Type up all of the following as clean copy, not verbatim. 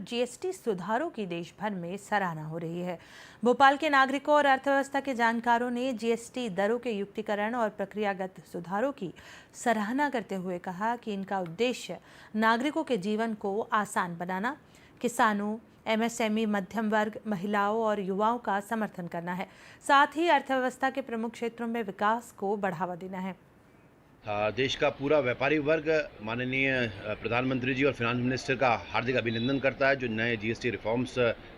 GST सुधारों की देश भर में सराहना हो रही है। भोपाल के नागरिकों और अर्थव्यवस्था के जानकारों ने जीएसटी दरों के युक्तिकरण और प्रक्रियागत सुधारों की सराहना करते हुए कहा कि इनका उद्देश्य नागरिकों के जीवन को आसान बनाना, किसानों, एमएसएमई, मध्यम वर्ग, महिलाओं और युवाओं का समर्थन करना है। साथ ही अर्थव्यवस्था के प्रमुख क्षेत्रों में विकास को बढ़ावा देना है। देश का पूरा व्यापारी वर्ग माननीय प्रधानमंत्री जी और फाइनेंस मिनिस्टर का हार्दिक अभिनंदन करता है जो नए जीएसटी रिफॉर्म्स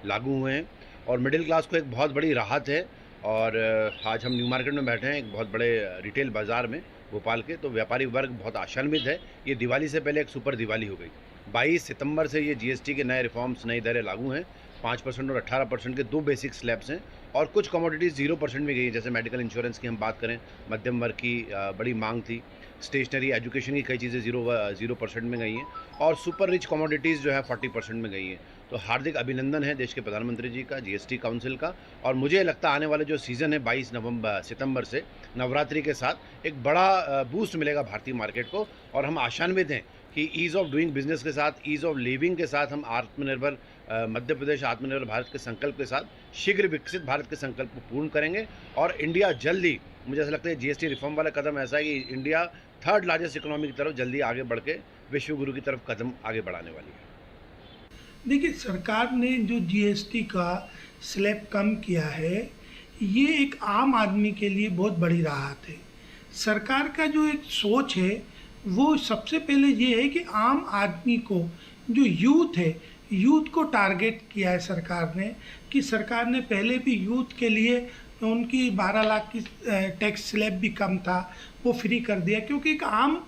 लागू हुए हैं और मिडिल क्लास को एक बहुत बड़ी राहत है। और आज हम न्यू मार्केट में बैठे हैं, एक बहुत बड़े रिटेल बाज़ार में भोपाल के, तो व्यापारी वर्ग बहुत आशान्वित है। ये दिवाली से पहले एक सुपर दिवाली हो गई। 22 सितंबर से ये जीएसटी के नए रिफॉर्म्स, नई दरें लागू हैं। 5% और 18% के 2 बेसिक स्लैब्स हैं और कुछ कमोडिटीज़ 0% में गई है। जैसे मेडिकल इंश्योरेंस की हम बात करें, मध्यम वर्ग की बड़ी मांग थी। स्टेशनरी, एजुकेशन की कई चीज़ें 0% में गई हैं और सुपर रिच कमोडिटीज़ जो है 40% में गई हैं। तो हार्दिक अभिनंदन है देश के प्रधानमंत्री जी का, जीएसटी काउंसिल का। और मुझे लगता है आने वाले जो सीज़न है 22 सितंबर से नवरात्रि के साथ एक बड़ा बूस्ट मिलेगा भारतीय मार्केट को। और हम आशान्वित हैं कि ईज़ ऑफ डूइंग बिजनेस के साथ, ईज़ ऑफ लिविंग के साथ हम आत्मनिर्भर मध्य प्रदेश, आत्मनिर्भर भारत के संकल्प के साथ शीघ्र विकसित भारत के संकल्प को पूर्ण करेंगे। और इंडिया जल्दी, मुझे ऐसा लगता है जीएसटी रिफॉर्म वाला कदम ऐसा है कि इंडिया 3rd लार्जेस्ट इकोनॉमी की तरफ जल्दी आगे बढ़ के विश्व गुरु की तरफ कदम आगे बढ़ाने वाली है। देखिए, सरकार ने जो जीएसटी का स्लैब कम किया है, ये एक आम आदमी के लिए बहुत बड़ी राहत है। सरकार का जो एक सोच है वो सबसे पहले ये है कि आम आदमी को, जो यूथ है, यूथ को टारगेट किया है सरकार ने। कि सरकार ने पहले भी यूथ के लिए उनकी 12 लाख की टैक्स स्लैब भी कम था, वो फ्री कर दिया। क्योंकि एक आम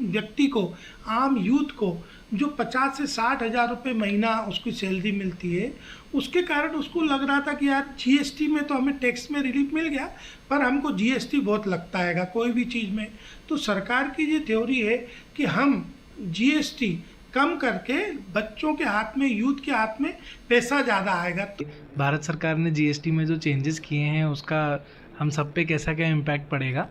व्यक्ति को, आम यूथ को जो 50 से 60 हज़ार रुपये महीना उसकी सैलरी मिलती है, उसके कारण उसको लग रहा था कि यार जीएसटी में तो हमें टैक्स में रिलीफ मिल गया, पर हमको जीएसटी बहुत लगता है कोई भी चीज़ में। तो सरकार की ये थ्योरी है कि हम जीएसटी कम करके बच्चों के हाथ में, यूथ के हाथ में पैसा ज़्यादा आएगा। भारत सरकार ने जीएसटी में जो चेंजेस किए हैं उसका हम सब पे कैसा क्या इम्पैक्ट पड़ेगा,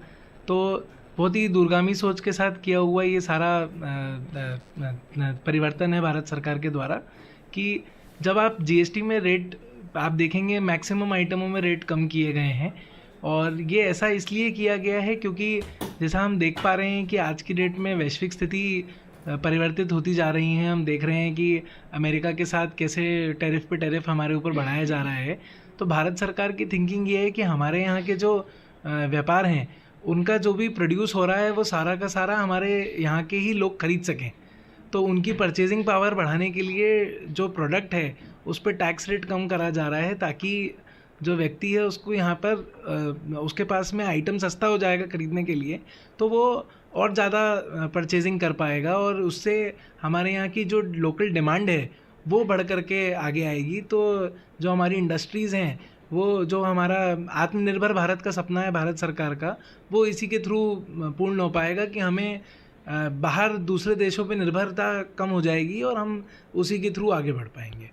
तो बहुत ही दूरगामी सोच के साथ किया हुआ ये सारा परिवर्तन है भारत सरकार के द्वारा। कि जब आप जीएसटी में रेट आप देखेंगे, मैक्सिमम आइटमों में रेट कम किए गए हैं। और ये ऐसा इसलिए किया गया है क्योंकि जैसा हम देख पा रहे हैं कि आज की डेट में वैश्विक स्थिति परिवर्तित होती जा रही हैं। हम देख रहे हैं कि अमेरिका के साथ कैसे टैरिफ पे टैरिफ हमारे ऊपर बढ़ाया जा रहा है। तो भारत सरकार की थिंकिंग ये है कि हमारे यहाँ के जो व्यापार हैं, उनका जो भी प्रोड्यूस हो रहा है वो सारा का सारा हमारे यहाँ के ही लोग खरीद सकें। तो उनकी परचेजिंग पावर बढ़ाने के लिए जो प्रोडक्ट है उस पर टैक्स रेट कम करा जा रहा है, ताकि जो व्यक्ति है उसको यहाँ पर उसके पास में आइटम सस्ता हो जाएगा खरीदने के लिए, तो वो और ज़्यादा परचेजिंग कर पाएगा और उससे हमारे यहाँ की जो लोकल डिमांड है वो बढ़ करके आगे आएगी। तो जो हमारी इंडस्ट्रीज़ हैं, वो जो हमारा आत्मनिर्भर भारत का सपना है भारत सरकार का, वो इसी के थ्रू पूर्ण हो पाएगा कि हमें बाहर दूसरे देशों पे निर्भरता कम हो जाएगी और हम उसी के थ्रू आगे बढ़ पाएंगे।